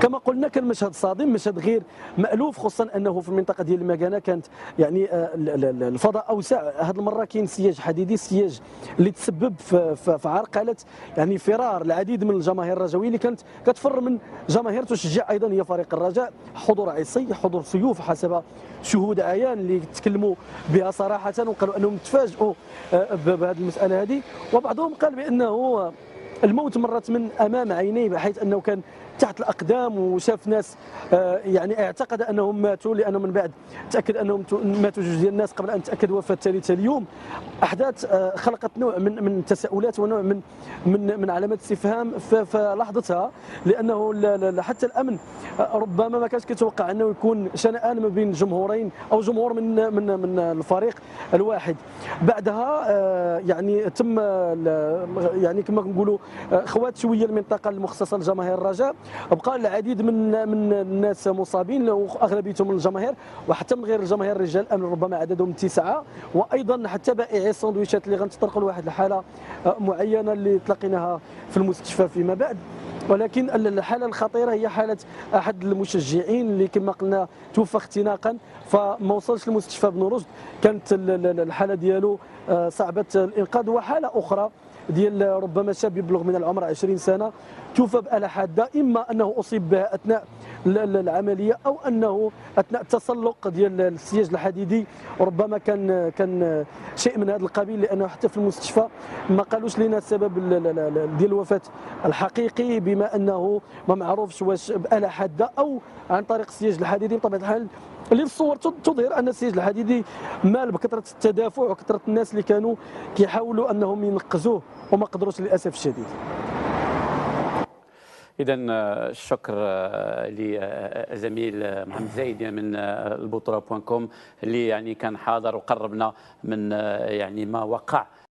كما قلنا كان مشهد صادم، مشهد غير مألوف، خصوصا انه في المنطقه ديال المكانه كانت يعني الفضاء اوسع. هذه المره كاين سياج حديدي، السياج اللي تسبب في عرقله يعني فرار العديد من الجماهير الرجويه اللي كانت كتفر من جماهير تشجع ايضا هي فريق الرجاء. حضور عصي، حضور سيوف حسب شهود عيان اللي تكلموا بها صراحه، وقالوا انهم تفاجئوا بهذه المساله هذه. وبعضهم قال بانه الموت مرت من امام عينيه، بحيث انه كان تحت الاقدام وشاف ناس يعني اعتقد انهم ماتوا، لانه من بعد تاكد انهم ماتوا جوج ديال الناس قبل ان تاكد وفاه ثالثه اليوم. احداث خلقت نوع من التساؤلات ونوع من علامات استفهام في لحظتها، لانه حتى الامن ربما ما كانش كيتوقع انه يكون شنآن ما بين جمهورين او جمهور من الفريق الواحد. بعدها يعني تم يعني كما كنقولوا خوات شويه المنطقه المخصصه لجماهير الرجاء، بقى العديد من الناس مصابين واغلبيتهم من الجماهير، وحتى من غير الجماهير رجال الامن ربما عددهم 9، وايضا حتى بائعي السندويشات اللي غنتطرقوا لواحد الحاله معينه اللي تلاقيناها في المستشفى فيما بعد. ولكن الحاله الخطيره هي حاله احد المشجعين اللي كما قلنا توفى اختناقا، فما وصلش لمستشفى بن رشد. كانت الحاله ديالو صعبه الانقاذ. وحاله اخرى ديال ربما شاب يبلغ من العمر 20 سنه توفى بآلة حاده، اما انه اصيب بها اثناء العمليه او انه اثناء التسلق ديال السياج الحديدي. ربما كان شيء من هذا القبيل، لانه حتى في المستشفى ما قالوش لنا السبب ديال الوفاه الحقيقي، بما انه ما معروفش واش بآلة حاده او عن طريق السياج الحديدي. بطبيعه الحال اللي الصور تظهر ان السياج الحديدي مال بكثره التدافع وكثره الناس اللي كانوا كيحاولوا انهم ينقذوه وما قدروش للاسف الشديد. إذا الشكر لزميل محمد زايد من البطولة.com اللي يعني كان حاضر وقربنا من يعني ما وقع.